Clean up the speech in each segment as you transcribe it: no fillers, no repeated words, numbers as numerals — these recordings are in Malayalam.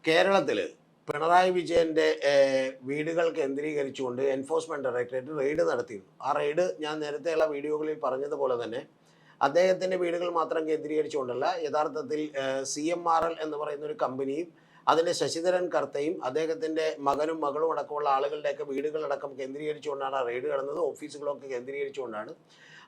കേരളത്തിൽ പിണറായി വിജയന്റെ വീടുകൾ കേന്ദ്രീകരിച്ചുകൊണ്ട് എൻഫോഴ്സ്മെന്റ് ഡയറക്ടറേറ്റ് റെയ്ഡ് നടത്തിയിരുന്നു. ആ റെയ്ഡ് ഞാൻ നേരത്തെയുള്ള വീഡിയോകളിൽ പറഞ്ഞതുപോലെ തന്നെ അദ്ദേഹത്തിന്റെ വീടുകൾ മാത്രം കേന്ദ്രീകരിച്ചുകൊണ്ടല്ല, യഥാർത്ഥത്തിൽ CMRL എന്ന് പറയുന്ന ഒരു കമ്പനിയും അതിന്റെ ശശിധരൻ കർത്തയും അദ്ദേഹത്തിന്റെ മകനും മകളും അടക്കമുള്ള ആളുകളുടെയൊക്കെ വീടുകളടക്കം കേന്ദ്രീകരിച്ചുകൊണ്ടാണ് ആ റെയ്ഡ് നടന്നത്. ഓഫീസുകളൊക്കെ കേന്ദ്രീകരിച്ചുകൊണ്ടാണ്.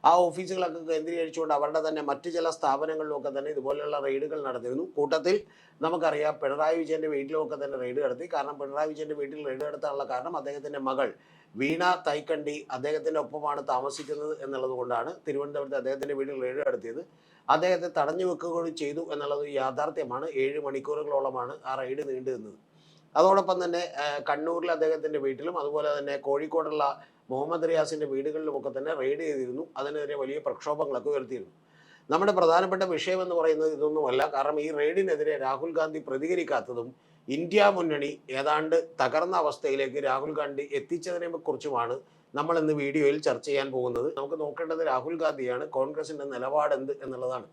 ആ ഓഫീസുകളൊക്കെ കേന്ദ്രീകരിച്ചുകൊണ്ട് അവരുടെ തന്നെ മറ്റു ചില സ്ഥാപനങ്ങളിലൊക്കെ തന്നെ ഇതുപോലെയുള്ള റെയ്ഡുകൾ നടത്തിയിരുന്നു. കൂട്ടത്തിൽ നമുക്കറിയാം പിണറായി വിജയന്റെ വീട്ടിലുമൊക്കെ തന്നെ റെയ്ഡ് നടത്തി. കാരണം പിണറായി വിജയന്റെ വീട്ടിൽ റെയ്ഡ് നടത്താനുള്ള കാരണം അദ്ദേഹത്തിന്റെ മകൾ വീണ തൈക്കണ്ടി അദ്ദേഹത്തിന്റെ ഒപ്പമാണ് താമസിക്കുന്നത് എന്നുള്ളത് കൊണ്ടാണ് തിരുവനന്തപുരത്ത് അദ്ദേഹത്തിന്റെ വീട്ടിൽ റെയ്ഡ് നടത്തിയത്. അദ്ദേഹത്തെ തടഞ്ഞു വെക്കുകയും ചെയ്തു എന്നുള്ളത് യാഥാർത്ഥ്യമാണ്. 7 മണിക്കൂറുകളോളമാണ് ആ റെയ്ഡ് നീണ്ടു നിന്നത്. അതോടൊപ്പം തന്നെ കണ്ണൂരിൽ അദ്ദേഹത്തിന്റെ വീട്ടിലും അതുപോലെ തന്നെ കോഴിക്കോടുള്ള മുഹമ്മദ് റിയാസിന്റെ വീടുകളിലുമൊക്കെ തന്നെ റെയ്ഡ് ചെയ്തിരുന്നു. അതിനെതിരെ വലിയ പ്രക്ഷോഭങ്ങളൊക്കെ ഉയർത്തിയിരുന്നു. നമ്മുടെ പ്രധാനപ്പെട്ട വിഷയം എന്ന് പറയുന്നത് ഇതൊന്നുമല്ല. കാരണം ഈ റെയ്ഡിനെതിരെ രാഹുൽ ഗാന്ധി പ്രതികരിക്കാത്തതും ഇന്ത്യ മുന്നണി ഏതാണ്ട് തകർന്ന അവസ്ഥയിലേക്ക് രാഹുൽ ഗാന്ധി എത്തിച്ചതിനെ കുറിച്ചുമാണ് നമ്മൾ ഇന്ന് വീഡിയോയിൽ ചർച്ച ചെയ്യാൻ പോകുന്നത്. നമുക്ക് നോക്കേണ്ടത് രാഹുൽ ഗാന്ധിയാണ്. കോൺഗ്രസിന്റെ നിലപാട് എന്ത് എന്നുള്ളതാണ്.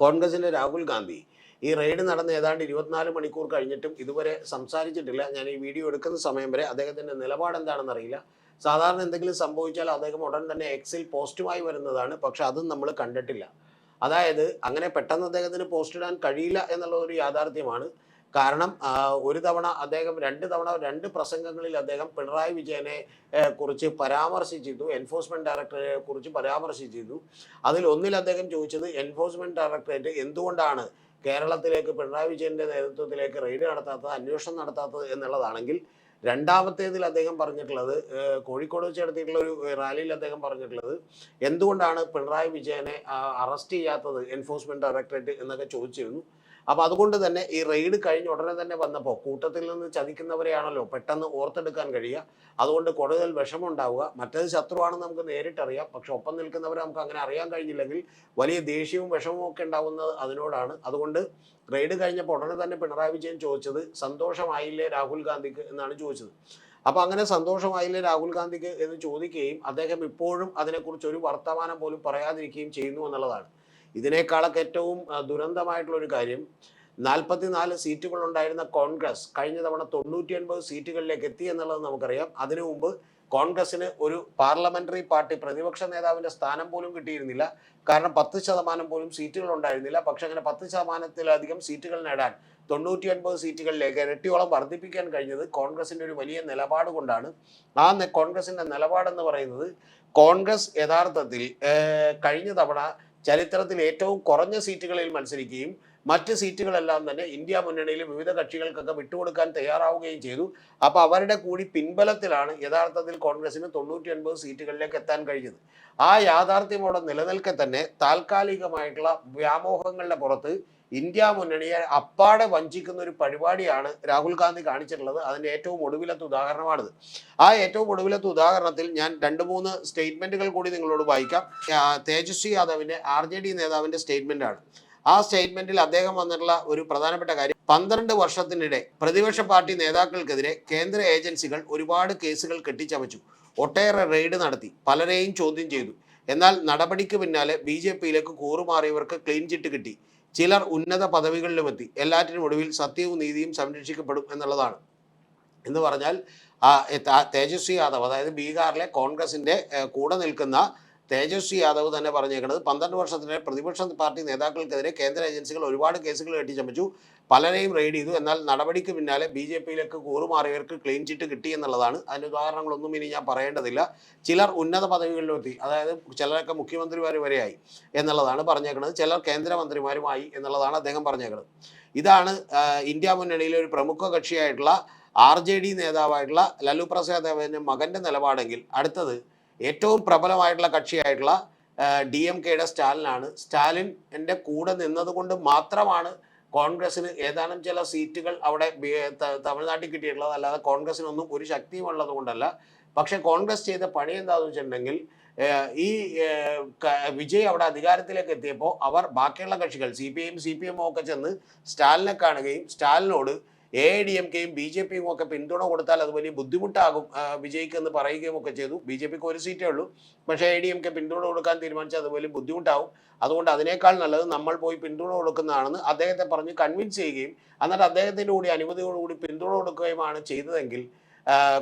കോൺഗ്രസിന്റെ രാഹുൽ ഗാന്ധി ഈ റെയ്ഡ് നടന്ന് ഏതാണ്ട് 24 മണിക്കൂർ കഴിഞ്ഞിട്ടും ഇതുവരെ സംസാരിച്ചിട്ടില്ല. ഞാൻ ഈ വീഡിയോ എടുക്കുന്ന സമയം വരെ അദ്ദേഹത്തിന്റെ നിലപാട് എന്താണെന്ന് അറിയില്ല. സാധാരണ എന്തെങ്കിലും സംഭവിച്ചാൽ അദ്ദേഹം ഉടൻ തന്നെ എക്സിൽ പോസ്റ്റുമായി വരുന്നതാണ്. പക്ഷെ അതും നമ്മൾ കണ്ടിട്ടില്ല. അതായത് അങ്ങനെ പെട്ടെന്ന് അദ്ദേഹത്തിന് പോസ്റ്റ് ഇടാൻ കഴിയില്ല എന്നുള്ള ഒരു യാഥാർത്ഥ്യമാണ്. കാരണം ഒരു തവണ അദ്ദേഹം 2 തവണ 2 പ്രസംഗങ്ങളിൽ അദ്ദേഹം പിണറായി വിജയനെ കുറിച്ച് പരാമർശിച്ചിരുന്നു, എൻഫോഴ്സ്മെന്റ് ഡയറക്ടറെ കുറിച്ച് പരാമർശിച്ചിരുന്നു. അതിൽ ഒന്നിൽ അദ്ദേഹം ചോദിച്ചത് എൻഫോഴ്സ്മെന്റ് ഡയറക്ടറേറ്റ് എന്തുകൊണ്ടാണ് കേരളത്തിലേക്ക് പിണറായി വിജയന്റെ നേതൃത്വത്തിലേക്ക് റെയ്ഡ് നടത്താത്തത്, അന്വേഷണം നടത്താത്തത് എന്നുള്ളതാണെങ്കിൽ, രണ്ടാമത്തേതിൽ അദ്ദേഹം പറഞ്ഞിട്ടുള്ളത്, കോഴിക്കോട് വെച്ച് നടത്തിയിട്ടുള്ള ഒരു റാലിയിൽ അദ്ദേഹം പറഞ്ഞിട്ടുള്ളത്, എന്തുകൊണ്ടാണ് പിണറായി വിജയനെ അറസ്റ്റ് ചെയ്യാത്തത് എൻഫോഴ്സ്മെന്റ് ഡയറക്ടറേറ്റ് എന്നൊക്കെ ചോദിച്ചിരുന്നു. അപ്പൊ അതുകൊണ്ട് തന്നെ ഈ റെയ്ഡ് കഴിഞ്ഞ ഉടനെ തന്നെ വന്നപ്പോൾ കൂട്ടത്തിൽ നിന്ന് ചതിക്കുന്നവരെയാണല്ലോ പെട്ടെന്ന് ഓർത്തെടുക്കാൻ കഴിയുക. അതുകൊണ്ട് കൂടുതൽ വിഷമമുണ്ടാവുക. മറ്റേത് ശത്രുവാണെന്ന് നമുക്ക് നേരിട്ടറിയാം. പക്ഷെ ഒപ്പം നിൽക്കുന്നവരെ നമുക്ക് അങ്ങനെ അറിയാൻ കഴിഞ്ഞില്ലെങ്കിൽ വലിയ ദേഷ്യവും വിഷമവും ഒക്കെ ഉണ്ടാവുന്നത് അതിനോടാണ്. അതുകൊണ്ട് റെയ്ഡ് കഴിഞ്ഞപ്പോൾ ഉടനെ തന്നെ പിണറായി വിജയൻ ചോദിച്ചത് സന്തോഷമായില്ലേ രാഹുൽ ഗാന്ധിക്ക് എന്നാണ് ചോദിച്ചത്. അപ്പൊ അങ്ങനെ സന്തോഷമായില്ലേ രാഹുൽ ഗാന്ധിക്ക് എന്ന് ചോദിക്കുകയും അദ്ദേഹം ഇപ്പോഴും അതിനെക്കുറിച്ച് ഒരു വർത്തമാനം പോലും പറയാതിരിക്കുകയും ചെയ്യുന്നു എന്നുള്ളതാണ്. ഇതിനേക്കാളൊക്കെ ഏറ്റവും ദുരന്തമായിട്ടുള്ള ഒരു കാര്യം, 44 സീറ്റുകൾ ഉണ്ടായിരുന്ന കോൺഗ്രസ് കഴിഞ്ഞ തവണ 99 സീറ്റുകളിലേക്ക് എത്തി എന്നുള്ളത് നമുക്കറിയാം. അതിനു മുമ്പ് കോൺഗ്രസിന് ഒരു പാർലമെന്ററി പാർട്ടി പ്രതിപക്ഷ നേതാവിന്റെ സ്ഥാനം പോലും കിട്ടിയിരുന്നില്ല. കാരണം 10% പോലും സീറ്റുകൾ ഉണ്ടായിരുന്നില്ല. പക്ഷെ അങ്ങനെ 10%-ലധികം സീറ്റുകൾ നേടാൻ 99 സീറ്റുകളിലേക്ക് ഇരട്ടിയോളം വർദ്ധിപ്പിക്കാൻ കഴിഞ്ഞത് കോൺഗ്രസിന്റെ ഒരു വലിയ നിലപാട് കൊണ്ടാണ്. ആ കോൺഗ്രസിന്റെ നിലപാടെന്ന് പറയുന്നത്, കോൺഗ്രസ് യഥാർത്ഥത്തിൽ കഴിഞ്ഞ തവണ ചരിത്രത്തിൽ ഏറ്റവും കുറഞ്ഞ സീറ്റുകളിൽ മത്സരിക്കുകയും മറ്റ് സീറ്റുകളെല്ലാം തന്നെ ഇന്ത്യ മുന്നണിയിലെ വിവിധ കക്ഷികൾക്കൊക്കെ വിട്ടുകൊടുക്കാൻ തയ്യാറാവുകയും ചെയ്തു. അപ്പൊ അവരുടെ കൂടി പിൻബലത്തിലാണ് യഥാർത്ഥത്തിൽ കോൺഗ്രസിന് 99 സീറ്റുകളിലേക്ക് എത്താൻ കഴിഞ്ഞത്. ആ യാഥാർത്ഥ്യമോടെ നിലനിൽക്കെ തന്നെ താൽക്കാലികമായിട്ടുള്ള വ്യാമോഹങ്ങളുടെ പുറത്ത് ഇന്ത്യ മുന്നണിയെ അപ്പാടെ വഞ്ചിക്കുന്ന ഒരു പരിപാടിയാണ് രാഹുൽ ഗാന്ധി കാണിച്ചിട്ടുള്ളത്. അതിന്റെ ഏറ്റവും ഒടുവിലത്തെ ഉദാഹരണമാണിത്. ആ ഏറ്റവും ഒടുവിലത്തെ ഉദാഹരണത്തിൽ ഞാൻ 2-3 സ്റ്റേറ്റ്മെന്റുകൾ കൂടി നിങ്ങളോട് വായിക്കാം. തേജസ്വി യാദവിന്റെ RJD നേതാവിന്റെ സ്റ്റേറ്റ്മെന്റ് ആണ്. ആ സ്റ്റേറ്റ്മെന്റിൽ അദ്ദേഹം വന്നിട്ടുള്ള ഒരു പ്രധാനപ്പെട്ട കാര്യം, 12 വർഷത്തിനിടെ പ്രതിപക്ഷ പാർട്ടി നേതാക്കൾക്കെതിരെ കേന്ദ്ര ഏജൻസികൾ ഒരുപാട് കേസുകൾ കെട്ടിച്ചമച്ചു, ഒട്ടേറെ റെയ്ഡ് നടത്തി, പലരെയും ചോദ്യം ചെയ്തു. എന്നാൽ നടപടിക്ക് പിന്നാലെ BJPയിലേക്ക് കൂറുമാറിയവർക്ക് ക്ലീൻ ചിറ്റ് കിട്ടി, ചിലർ ഉന്നത പദവികളിലുമെത്തി. എല്ലാറ്റിനും ഒടുവിൽ സത്യവും നീതിയും സംരക്ഷിക്കപ്പെടും എന്നുള്ളതാണ്. എന്ന് പറഞ്ഞാൽ തേജസ്വി യാദവ്, അതായത് ബീഹാറിലെ കോൺഗ്രസിന്റെ കൂടെ നിൽക്കുന്ന തേജസ്വി യാദവ് തന്നെ പറഞ്ഞേക്കുന്നത്, 12 വർഷത്തിനിടെ പ്രതിപക്ഷ പാർട്ടി നേതാക്കൾക്കെതിരെ കേന്ദ്ര ഏജൻസികൾ ഒരുപാട് കേസുകൾ കെട്ടിച്ചമച്ചു, പലരെയും റെയ്ഡ് ചെയ്തു. എന്നാൽ നടപടിക്ക് പിന്നാലെ BJPയിലേക്ക് കൂറുമാറിയവർക്ക് ക്ലീൻ ചിറ്റ് കിട്ടി എന്നുള്ളതാണ്. അതിൻ്റെ ഉദാഹരണങ്ങളൊന്നും ഇനി ഞാൻ പറയേണ്ടതില്ല. ചിലർ ഉന്നത പദവികളിലെത്തി, അതായത് ചിലരൊക്കെ മുഖ്യമന്ത്രിമാർ വരെയായി എന്നുള്ളതാണ് പറഞ്ഞേക്കുന്നത്. ചിലർ കേന്ദ്രമന്ത്രിമാരുമായി എന്നുള്ളതാണ് അദ്ദേഹം പറഞ്ഞേക്കുന്നത്. ഇതാണ് ഇന്ത്യ മുന്നണിയിലെ ഒരു പ്രമുഖ കക്ഷിയായിട്ടുള്ള RJD നേതാവായിട്ടുള്ള ലല്ലു പ്രസാദ് യാദവിന്റെ മകന്റെ നിലപാടെങ്കിൽ, അടുത്തത് ഏറ്റവും പ്രബലമായിട്ടുള്ള കക്ഷിയായിട്ടുള്ള DMKയുടെ സ്റ്റാലിനാണ്. സ്റ്റാലിൻ്റെ കൂടെ നിന്നതുകൊണ്ട് മാത്രമാണ് കോൺഗ്രസിന് ഏതാനും ചില സീറ്റുകൾ അവിടെ തമിഴ്നാട്ടിൽ കിട്ടിയിട്ടുള്ളത്. അല്ലാതെ കോൺഗ്രസിനൊന്നും ഒരു ശക്തിയും ഉള്ളത് കൊണ്ടല്ല. പക്ഷെ കോൺഗ്രസ് ചെയ്ത പണി എന്താണെന്ന് വെച്ചിട്ടുണ്ടെങ്കിൽ, ഈ വിജയ് അവിടെ അധികാരത്തിലേക്ക് എത്തിയപ്പോൾ അവർ ബാക്കിയുള്ള കക്ഷികൾ CPIയും CPM ഒക്കെ ചെന്ന് സ്റ്റാലിനെ കാണുകയും സ്റ്റാലിനോട് AIADMKയും BJPയും ഒക്കെ പിന്തുണ കൊടുത്താൽ അത് വലിയ ബുദ്ധിമുട്ടാകും വിജയിക്കെന്ന് പറയുകയും ഒക്കെ ചെയ്തു. BJPക്ക് ഒരു സീറ്റേ ഉള്ളൂ, പക്ഷേ AIADMK പിന്തുണ കൊടുക്കാൻ തീരുമാനിച്ചാൽ അത് വലിയ ബുദ്ധിമുട്ടാവും. അതുകൊണ്ട് അതിനേക്കാൾ നല്ലത് നമ്മൾ പോയി പിന്തുണ കൊടുക്കുന്നതാണെന്ന് അദ്ദേഹത്തെ പറഞ്ഞ് കൺവിൻസ് ചെയ്യുകയും എന്നിട്ട് അദ്ദേഹത്തിൻ്റെ കൂടി അനുമതിയോടുകൂടി പിന്തുണ കൊടുക്കുകയുമാണ് ചെയ്തതെങ്കിൽ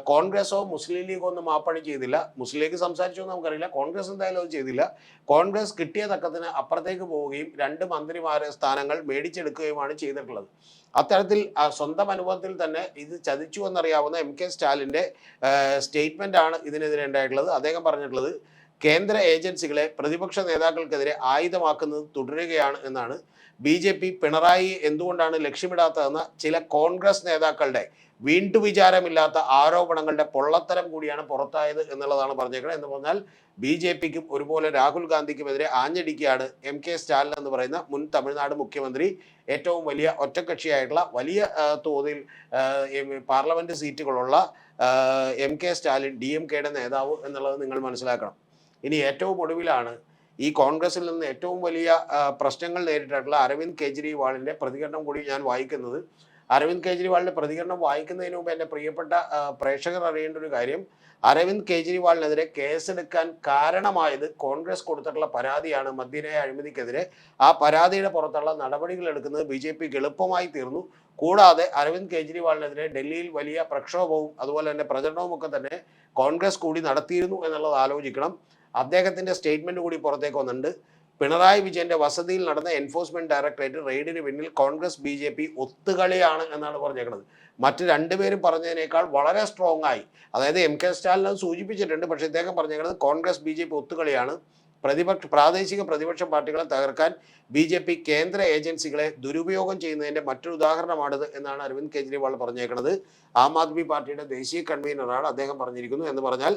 കോൺഗ്രസോ മുസ്ലിം ലീഗോ ഒന്നും മാപ്പണി ചെയ്തില്ല. മുസ്ലിം ലീഗ് സംസാരിച്ചോ എന്ന് നമുക്കറിയില്ല, കോൺഗ്രസ് എന്തായാലും അത് ചെയ്തില്ല. കോൺഗ്രസ് കിട്ടിയ തക്കത്തിന് അപ്പുറത്തേക്ക് പോവുകയും 2 മന്ത്രിമാരെ സ്ഥാനങ്ങൾ മേടിച്ചെടുക്കുകയുമാണ് ചെയ്തിട്ടുള്ളത്. അത്തരത്തിൽ സ്വന്തം അനുഭവത്തിൽ തന്നെ ഇത് ചതിച്ചു എന്നറിയാവുന്ന MK സ്റ്റാലിൻ്റെ സ്റ്റേറ്റ്മെൻ്റ് ആണ് ഇതിനെതിരെ ഉണ്ടായിട്ടുള്ളത്. അദ്ദേഹം പറഞ്ഞിട്ടുള്ളത് കേന്ദ്ര ഏജൻസികളെ പ്രതിപക്ഷ നേതാക്കൾക്കെതിരെ ആയുധമാക്കുന്നത് തുടരുകയാണ് എന്നാണ്. BJP പിണറായി എന്തുകൊണ്ടാണ് ലക്ഷ്യമിടാത്തതെന്ന ചില കോൺഗ്രസ് നേതാക്കളുടെ വീണ്ടു വിചാരമില്ലാത്ത ആരോപണങ്ങളുടെ പൊള്ളത്തരം കൂടിയാണ് പുറത്തായത് എന്നുള്ളതാണ് പറഞ്ഞേക്കുന്നത്. എന്ന് പറഞ്ഞാൽ BJPക്കും ഒരുപോലെ രാഹുൽ ഗാന്ധിക്കുമെതിരെ ആഞ്ഞടിക്കുകയാണ് MK സ്റ്റാലിൻ എന്ന് പറയുന്ന മുൻ തമിഴ്നാട് മുഖ്യമന്ത്രി. ഏറ്റവും വലിയ ഒറ്റക്കക്ഷിയായിട്ടുള്ള വലിയ തോതിൽ പാർലമെന്റ് സീറ്റുകളുള്ള MK സ്റ്റാലിൻ DMKയുടെ നേതാവ് എന്നുള്ളത് നിങ്ങൾ മനസ്സിലാക്കണം. ഇനി ഏറ്റവും ഒടുവിലാണ് ഈ കോൺഗ്രസിൽ നിന്ന് ഏറ്റവും വലിയ പ്രശ്നങ്ങൾ നേരിട്ടിട്ടുള്ള അരവിന്ദ് കെജ്രിവാളിൻ്റെ പ്രതികരണം കൂടി ഞാൻ വായിക്കുന്നത്. അരവിന്ദ് കെജ്രിവാളിൻ്റെ പ്രതികരണം വായിക്കുന്നതിന് മുമ്പ് എൻ്റെ പ്രിയപ്പെട്ട പ്രേക്ഷകർ അറിയേണ്ട ഒരു കാര്യം, അരവിന്ദ് കെജ്രിവാളിനെതിരെ കേസെടുക്കാൻ കാരണമായത് കോൺഗ്രസ് കൊടുത്തിട്ടുള്ള പരാതിയാണ് മദ്യനയ അഴിമതിക്കെതിരെ. ആ പരാതിയുടെ പുറത്തുള്ള നടപടികൾ എടുക്കുന്നത് BJPക്ക് എളുപ്പമായി തീർന്നു. കൂടാതെ അരവിന്ദ് കെജ്രിവാളിനെതിരെ ഡൽഹിയിൽ വലിയ പ്രക്ഷോഭവും അതുപോലെ തന്നെ പ്രചരണവും ഒക്കെ തന്നെ കോൺഗ്രസ് കൂടി നടത്തിയിരുന്നു എന്നുള്ളത് ആലോചിക്കണം. അദ്ദേഹത്തിൻ്റെ സ്റ്റേറ്റ്മെൻറ്റ് കൂടി പുറത്തേക്ക് വന്നിട്ടുണ്ട്. പിണറായി വിജയന്റെ വസതിയിൽ നടന്ന എൻഫോഴ്സ്മെന്റ് ഡയറക്ടറേറ്റ് റെയ്ഡിന് പിന്നിൽ കോൺഗ്രസ് BJP ഒത്തുകളിയാണ് എന്നാണ് പറഞ്ഞേക്കുന്നത്. മറ്റ് രണ്ടുപേരും പറഞ്ഞതിനേക്കാൾ വളരെ സ്ട്രോങ് ആയി, അതായത് MK സ്റ്റാലിൻ അത് സൂചിപ്പിച്ചിട്ടുണ്ട്, പക്ഷേ ഇദ്ദേഹം പറഞ്ഞേക്കുന്നത് കോൺഗ്രസ് BJP ഒത്തുകളിയാണ്. പ്രാദേശിക പ്രതിപക്ഷ പാർട്ടികളെ തകർക്കാൻ BJP കേന്ദ്ര ഏജൻസികളെ ദുരുപയോഗം ചെയ്യുന്നതിൻ്റെ മറ്റൊരു ഉദാഹരണമാണിത് എന്നാണ് അരവിന്ദ് കെജ്രിവാൾ പറഞ്ഞേക്കുന്നത്. ആം ആദ്മി പാർട്ടിയുടെ ദേശീയ കൺവീനറാണ് അദ്ദേഹം പറഞ്ഞിരിക്കുന്നു. എന്ന് പറഞ്ഞാൽ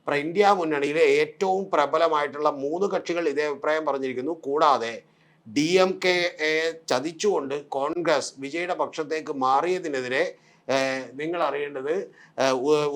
ഇന്ത്യ മുന്നണിയിലെ ഏറ്റവും പ്രബലമായിട്ടുള്ള 3 കക്ഷികൾ ഇതേ അഭിപ്രായം പറഞ്ഞിരിക്കുന്നു. കൂടാതെ DMKയെ ചതിച്ചുകൊണ്ട് കോൺഗ്രസ് വിജയുടെ പക്ഷത്തേക്ക് മാറിയതിനെതിരെ നിങ്ങൾ അറിയേണ്ടത്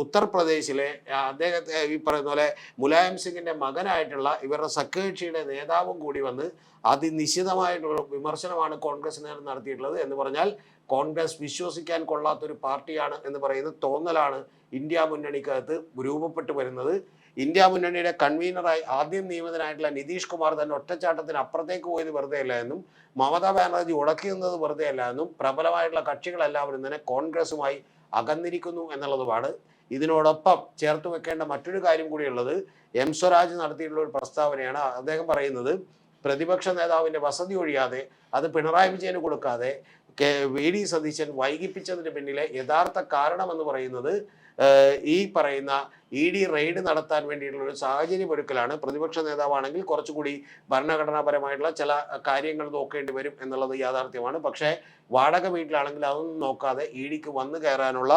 ഉത്തർപ്രദേശിലെ അദ്ദേഹത്തെ ഈ പറയുന്ന പോലെ മുലായം സിംഗിൻ്റെ മകനായിട്ടുള്ള ഇവരുടെ സഖ്യകക്ഷിയുടെ നേതാവും കൂടി വന്ന് അതിനിശ്ചിതമായിട്ടുള്ള വിമർശനമാണ് കോൺഗ്രസിന് നടത്തിയിട്ടുള്ളത്. എന്ന് പറഞ്ഞാൽ കോൺഗ്രസ് വിശ്വസിക്കാൻ കൊള്ളാത്തൊരു പാർട്ടിയാണ് എന്ന് പറയുന്ന തോന്നലാണ് ഇന്ത്യ മുന്നണിക്കകത്ത് രൂപപ്പെട്ടു വരുന്നത്. ഇന്ത്യ മുന്നണിയുടെ കൺവീനറായി ആദ്യം നിയമിതനായിട്ടുള്ള നിതീഷ് കുമാർ തന്നെ ഒറ്റച്ചാട്ടത്തിന് അപ്പുറത്തേക്ക് പോയത് വെറുതെ അല്ല എന്നും മമതാ ബാനർജി ഉടക്കി നിന്നത് വെറുതെ അല്ല എന്നും പ്രബലമായിട്ടുള്ള കക്ഷികളെല്ലാവരും തന്നെ കോൺഗ്രസുമായി അകന്നിരിക്കുന്നു എന്നുള്ളതുമാണ്. ഇതിനോടൊപ്പം ചേർത്ത് വെക്കേണ്ട മറ്റൊരു കാര്യം കൂടിയുള്ളത് M സ്വരാജ് നടത്തിയിട്ടുള്ള ഒരു പ്രസ്താവനയാണ്. അദ്ദേഹം പറയുന്നത് പ്രതിപക്ഷ നേതാവിൻ്റെ വസതി ഒഴിയാതെ അത് പിണറായി വിജയന് കൊടുക്കാതെ VD സതീശൻ വൈകിപ്പിച്ചതിന് പിന്നിലെ യഥാർത്ഥ കാരണമെന്ന് പറയുന്നത് ഈ പറയുന്ന ED റെയ്ഡ് നടത്താൻ വേണ്ടിയിട്ടുള്ള ഒരു സാഹചര്യം ഒരുക്കലാണ്. പ്രതിപക്ഷ നേതാവാണെങ്കിൽ കുറച്ചുകൂടി ഭരണഘടനാപരമായിട്ടുള്ള ചില കാര്യങ്ങൾ നോക്കേണ്ടി വരും എന്നുള്ളത് യാഥാർത്ഥ്യമാണ്. പക്ഷേ വാടക വീട്ടിലാണെങ്കിൽ അതൊന്നും നോക്കാതെ EDക്ക് വന്നു കയറാനുള്ള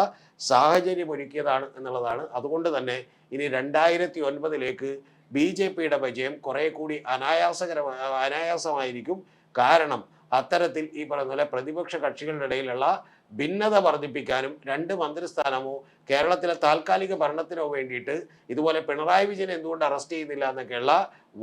സാഹചര്യം ഒരുക്കിയതാണ് എന്നുള്ളതാണ്. അതുകൊണ്ട് തന്നെ ഇനി 2009 BJPയുടെ വിജയം കുറെ കൂടി അനായാസമായിരിക്കും. കാരണം അത്തരത്തിൽ ഈ പറയുന്ന പോലെ പ്രതിപക്ഷ കക്ഷികളുടെ ഇടയിലുള്ള ഭിന്നത വർദ്ധിപ്പിക്കാനും 2 മന്ത്രിസ്ഥാനമോ കേരളത്തിലെ താൽക്കാലിക ഭരണത്തിനോ വേണ്ടിയിട്ട് ഇതുപോലെ പിണറായി വിജയൻ എന്തുകൊണ്ട് അറസ്റ്റ് ചെയ്യുന്നില്ല എന്നൊക്കെയുള്ള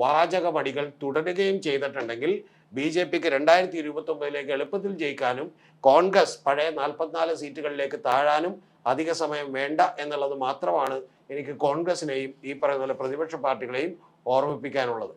വാചകമടികൾ തുടരുകയും ചെയ്തിട്ടുണ്ടെങ്കിൽ BJPക്ക് 2029 എളുപ്പത്തിൽ ജയിക്കാനും കോൺഗ്രസ് പഴയ 44 സീറ്റുകളിലേക്ക് താഴാനും അധിക സമയം വേണ്ട എന്നുള്ളത് മാത്രമാണ് എനിക്ക് കോൺഗ്രസിനെയും ഈ പറയുന്ന പോലെ പ്രതിപക്ഷ പാർട്ടികളെയും ഓർമ്മിപ്പിക്കാനുള്ളത്.